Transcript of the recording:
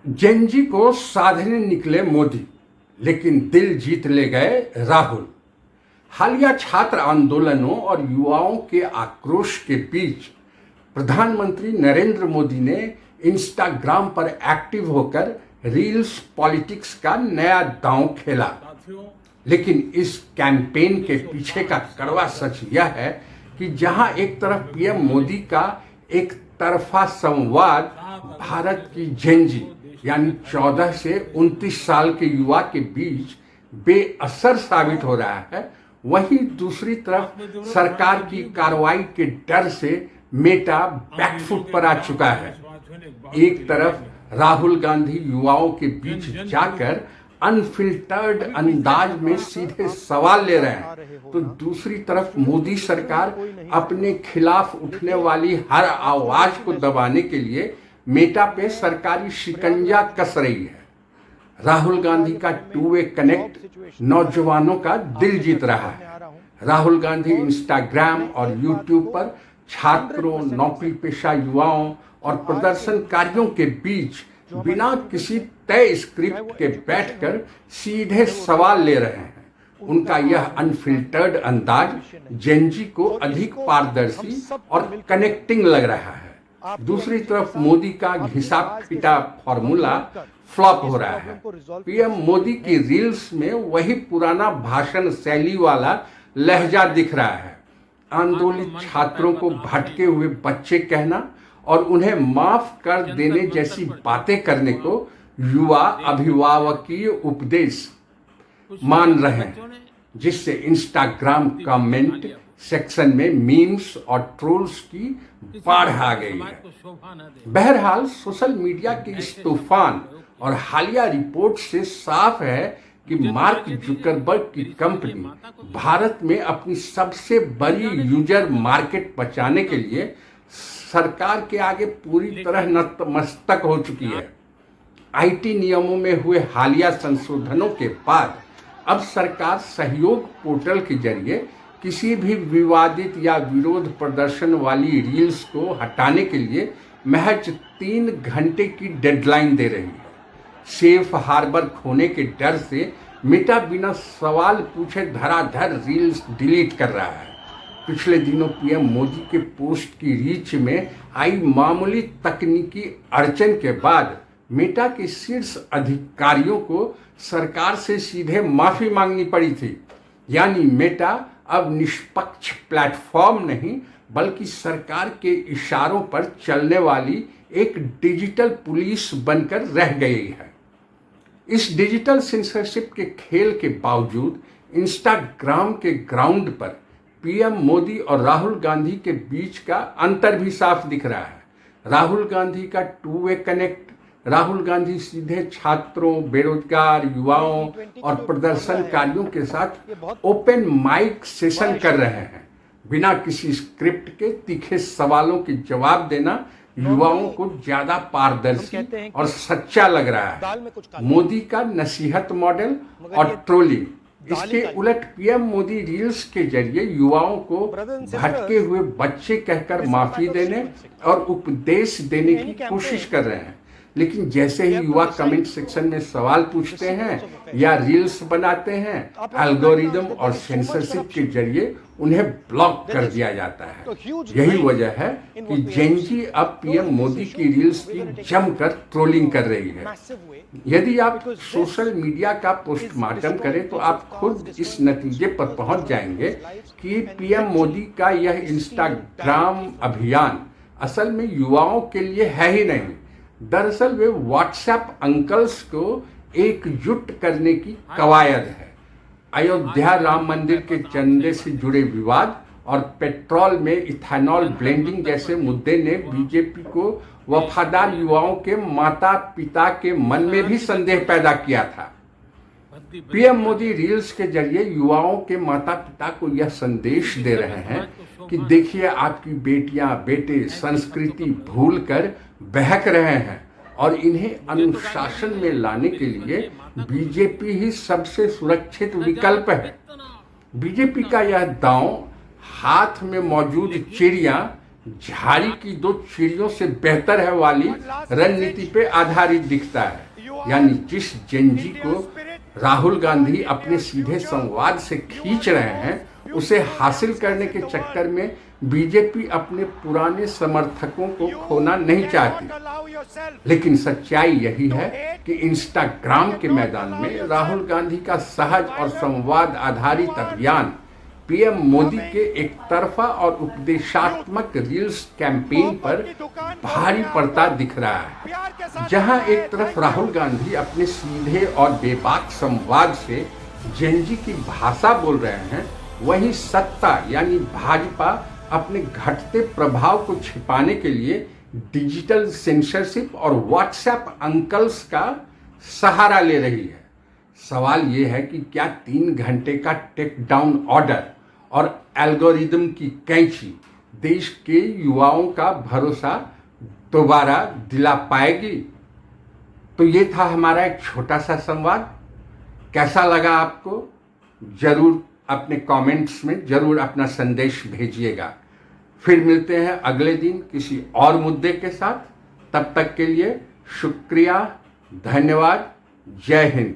Gen Z को साधने निकले मोदी, लेकिन दिल जीत ले गए राहुल। हालिया छात्र आंदोलनों और युवाओं के आक्रोश के बीच प्रधानमंत्री नरेंद्र मोदी ने इंस्टाग्राम पर एक्टिव होकर रील्स पॉलिटिक्स का नया दांव खेला। लेकिन इस कैंपेन के पीछे का कड़वा सच यह है कि जहां एक तरफ पीएम मोदी का एक तरफा संवाद भारत की जेनजी यानी 14 से 29 साल के युवा के बीच बेअसर साबित हो रहा है, वहीं दूसरी तरफ सरकार की कार्रवाई के डर से मेटा बैकफुट पर आ चुका है। एक तरफ राहुल गांधी युवाओं के बीच जाकर अनफिल्टर्ड अंदाज में सीधे सवाल ले रहे हैं, तो दूसरी तरफ मोदी सरकार अपने खिलाफ उठने वाली हर आवाज को दबाने के लिए मेटा पे सरकारी शिकंजा कस रही है। राहुल गांधी का टू वे कनेक्ट नौजवानों का दिल जीत रहा है। राहुल गांधी इंस्टाग्राम और यूट्यूब पर छात्रों, नौकरी पेशा युवाओं और प्रदर्शनकारियों के बीच बिना किसी तय स्क्रिप्ट के बैठकर सीधे सवाल ले रहे हैं। उनका यह अनफिल्टर्ड अंदाज जेनजी को अधिक पारदर्शी और कनेक्टिंग लग रहा है। दूसरी तरफ मोदी का घिसा पिटा फॉर्मूला फ्लॉप हो रहा है। पीएम मोदी की रील्स में वही पुराना भाषण शैली वाला लहजा दिख रहा है। आंदोलित छात्रों को भटके हुए बच्चे कहना और उन्हें माफ कर देने जैसी बातें करने को युवा अभिभावकीय उपदेश मान रहे हैं, जिससे इंस्टाग्राम कमेंट सेक्शन में मीम्स और ट्रोल्स की बाढ़ आ गई है। बहरहाल सोशल मीडिया के इस तूफान और हालिया रिपोर्ट से साफ है कि मार्क जुकरबर्ग की कंपनी भारत में अपनी सबसे बड़ी यूजर मार्केट बचाने के लिए सरकार के आगे पूरी तरह नतमस्तक हो चुकी है। आईटी नियमों में हुए हालिया संशोधनों के बाद अब सरकार सहयोग पोर्टल के जरिए किसी भी विवादित या विरोध प्रदर्शन वाली रील्स को हटाने के लिए महज 3 घंटे की डेडलाइन दे रही है। सेफ हार्बर खोने के डर से मेटा बिना सवाल पूछे धराधर रील्स डिलीट कर रहा है। पिछले दिनों पीएम मोदी के पोस्ट की रीच में आई मामूली तकनीकी अड़चन के बाद मेटा के शीर्ष अधिकारियों को सरकार से सीधे माफी मांगनी पड़ी थी। यानी मेटा अब निष्पक्ष प्लेटफॉर्म नहीं बल्कि सरकार के इशारों पर चलने वाली एक डिजिटल पुलिस बनकर रह गई है। इस डिजिटल सेंसरशिप के खेल के बावजूद इंस्टाग्राम के ग्राउंड पर पीएम मोदी और राहुल गांधी के बीच का अंतर भी साफ दिख रहा है। राहुल गांधी का two way connect, Rahul Gandhi सीधे छात्रों, बेरोजगार युवाओं और प्रदर्शनकारियों के साथ ओपन माइक सेशन कर रहे हैं। बिना किसी स्क्रिप्ट के तीखे सवालों के जवाब देना युवाओं को ज्यादा पारदर्शी और सच्चा लग रहा है। मोदी का नसीहत मॉडल और ट्रोलिंग, इसके उलट पीएम मोदी रील्स के जरिए युवाओं को भटके हुए बच्चे कहकर माफी देने और उपदेश देने की कोशिश कर रहे हैं। लेकिन जैसे ही युवा कमेंट सेक्शन में सवाल पूछते हैं या रील्स बनाते हैं, एल्गोरिदम और सेंसरशिप के जरिए उन्हें ब्लॉक कर दिया जाता है। यही वजह है कि जेनजी अब पीएम मोदी की रील्स की जमकर ट्रोलिंग कर रही है। यदि आप सोशल मीडिया का पोस्टमार्टम करें तो आप खुद इस नतीजे पर पहुंच जाएंगे कि पीएम मोदी का यह इंस्टाग्राम अभियान असल में युवाओं के लिए है ही नहीं। दरअसल वे व्हाट्सएप अंकल्स को एकजुट करने की कवायद है। अयोध्या राम मंदिर के चंदे से जुड़े विवाद और पेट्रोल में इथेनॉल ब्लेंडिंग जैसे मुद्दे ने बीजेपी को वफादार युवाओं के माता पिता के मन में भी संदेह पैदा किया था। पीएम मोदी रील्स के जरिए युवाओं के माता पिता को यह संदेश दे रहे हैं कि देखिए, आपकी बेटियां बेटे संस्कृति भूलकर बहक रहे हैं और इन्हें अनुशासन में लाने के लिए बीजेपी ही सबसे सुरक्षित विकल्प है। बीजेपी का यह दांव हाथ में मौजूद चिड़िया झाड़ी की दो चिड़ियों से बेहतर है वाली रणनीति पे आधारित दिखता है। यानी जिस जेनजी को राहुल गांधी अपने सीधे संवाद से खींच रहे हैं, उसे हासिल करने के चक्कर में बीजेपी अपने पुराने समर्थकों को खोना नहीं चाहती। लेकिन सच्चाई यही है कि इंस्टाग्राम के मैदान में राहुल गांधी का सहज और संवाद आधारित अभियान पीएम मोदी के एक तरफा और उपदेशात्मक रील्स कैंपेन पर भारी पड़ता दिख रहा है। जहां एक तरफ राहुल गांधी अपने सीधे और बेबाक संवाद से जेनजी की भाषा बोल रहे हैं, वहीं सत्ता यानी भाजपा अपने घटते प्रभाव को छिपाने के लिए डिजिटल सेंसरशिप और व्हाट्सएप अंकल्स का सहारा ले रही है। सवाल ये है कि क्या 3 घंटे का टेक डाउन ऑर्डर और एल्गोरिदम की कैंची देश के युवाओं का भरोसा दोबारा दिला पाएगी? तो ये था हमारा एक छोटा सा संवाद। कैसा लगा आपको? जरूर अपने कमेंट्स में जरूर अपना संदेश भेजिएगा। फिर मिलते हैं अगले दिन किसी और मुद्दे के साथ। तब तक के लिए शुक्रिया, धन्यवाद, जय हिंद।